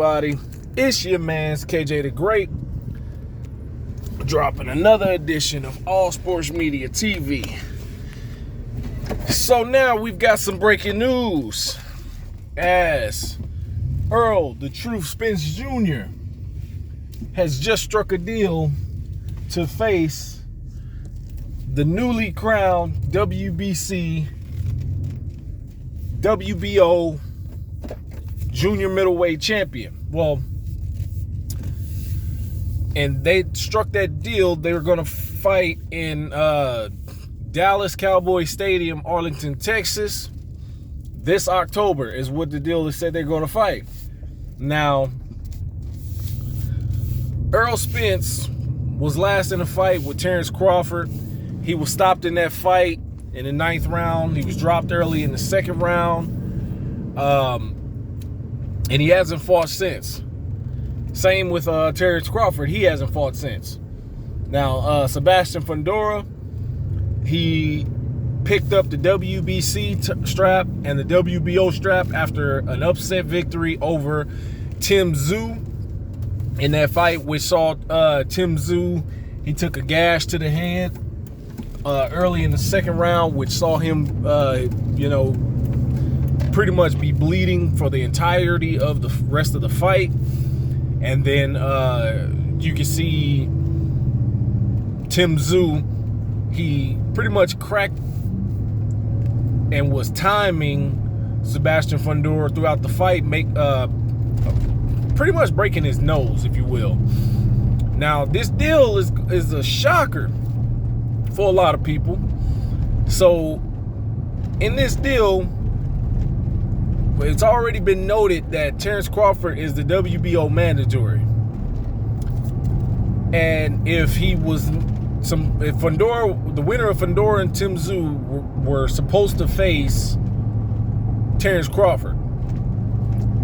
everybody? It's your man's KJ the Great, dropping another edition of All Sports Media TV. So now we've got some breaking news, as Errol "The Truth" Spence Jr. has just struck a deal to face the newly crowned WBO junior middleweight champion. Well, and they struck that deal. They were going to fight in Dallas Cowboys Stadium, Arlington, Texas. This October is what the deal is said they're going to fight. Now, Errol Spence was last in a fight with Terence Crawford. He was stopped in that fight in the 9th round. He was dropped early in the 2nd round. And he hasn't fought since. Same with Terence Crawford. He hasn't fought since. Now, Sebastian Fundora, he picked up the WBC strap and the WBO strap after an upset victory over Tim Tszyu in that fight, which saw Tim Tszyu, he took a gash to the hand early in the 2nd round, which saw him, pretty much be bleeding for the entirety of the rest of the fight. And then you can see Tim Tszyu, he pretty much cracked and was timing Sebastian Fundora throughout the fight, pretty much breaking his nose, if you will. Now, this deal is a shocker for a lot of people. So, in this deal, it's already been noted that Terence Crawford is the WBO mandatory. And if Fundora, the winner of Fundora and Tim Tszyu were supposed to face Terence Crawford.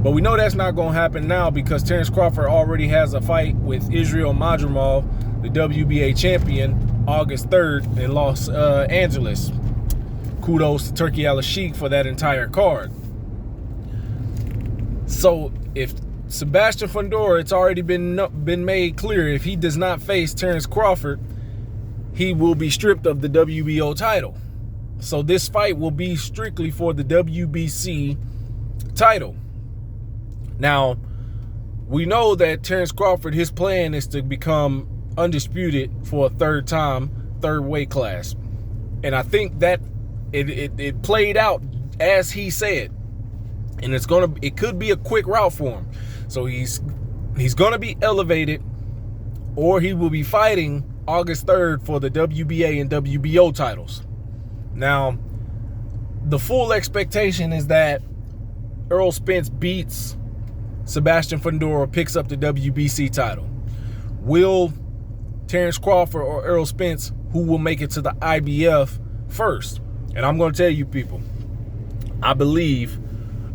But we know that's not going to happen now, because Terence Crawford already has a fight with Israel Madrimov, the WBA champion, August 3rd in Los Angeles. Kudos to Turki Al-Sheikh for that entire card. So if Sebastian Fundora, it's already been made clear, if he does not face Terence Crawford, he will be stripped of the WBO title. So this fight will be strictly for the WBC title. Now, we know that Terence Crawford, his plan is to become undisputed for a third weight class. And I think that it played out as he said. And it could be a quick route for him. So he's gonna be elevated, or he will be fighting August 3rd for the WBA and WBO titles. Now, the full expectation is that Errol Spence beats Sebastian Fundora, picks up the WBC title. Will Terence Crawford or Errol Spence, who will make it to the IBF first? And I'm going to tell you people, I believe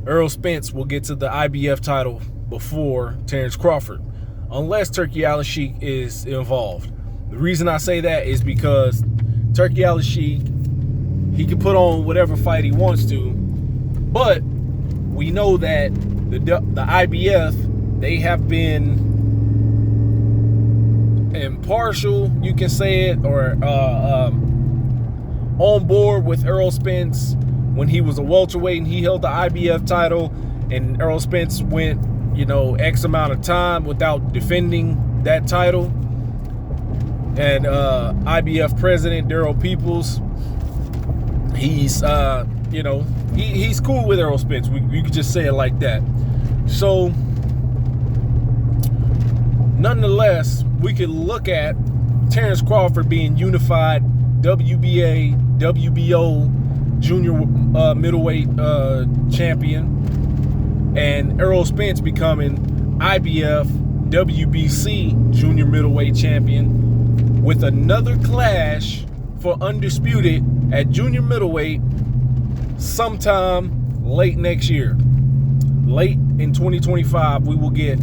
Errol Spence will get to the IBF title before Terence Crawford, unless Turki Al-Sheikh is involved. The reason I say that is because Turki Al-Sheikh, he can put on whatever fight he wants to, but we know that the IBF, they have been impartial, you can say it, or on board with Errol Spence when he was a welterweight and he held the IBF title, and Errol Spence went, X amount of time without defending that title. And IBF president Daryl Peoples, he's he's cool with Errol Spence. We could just say it like that. So, nonetheless, we could look at Terence Crawford being unified WBA, WBO junior middleweight champion, and Errol Spence becoming IBF, WBC junior middleweight champion, with another clash for undisputed at junior middleweight sometime late next year. Late in 2025, we will get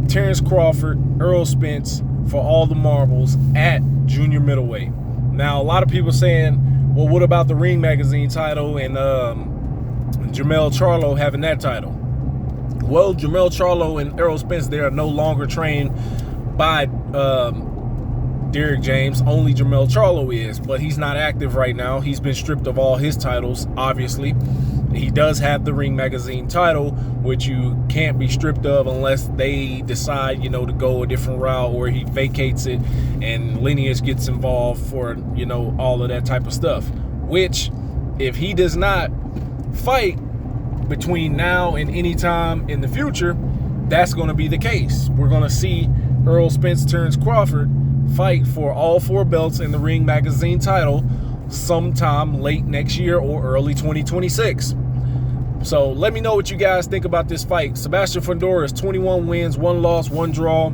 Terence Crawford, Errol Spence for all the marbles at junior middleweight. Now, a lot of people saying, well, what about the Ring Magazine title and Jermell Charlo having that title? Well, Jermell Charlo and Errol Spence, they are no longer trained by Derrick James. Only Jermell Charlo is, but he's not active right now. He's been stripped of all his titles, obviously. He does have the Ring Magazine title, which you can't be stripped of unless they decide, you know, to go a different route, or he vacates it and Lineage gets involved for, you know, all of that type of stuff. Which, if he does not fight between now and any time in the future, that's going to be the case. We're going to see Errol Spence, Terence Crawford fight for all 4 belts in the Ring Magazine title sometime late next year or early 2026. So let me know what you guys think about this fight. Sebastian Fundora is 21 wins, 1 loss, 1 draw.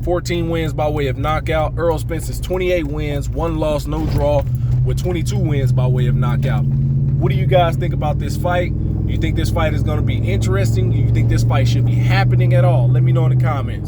14 wins by way of knockout. Errol Spence is 28 wins, 1 loss, no draw, with 22 wins by way of knockout. What do you guys think about this fight? Do you think this fight is going to be interesting? Do you think this fight should be happening at all? Let me know in the comments.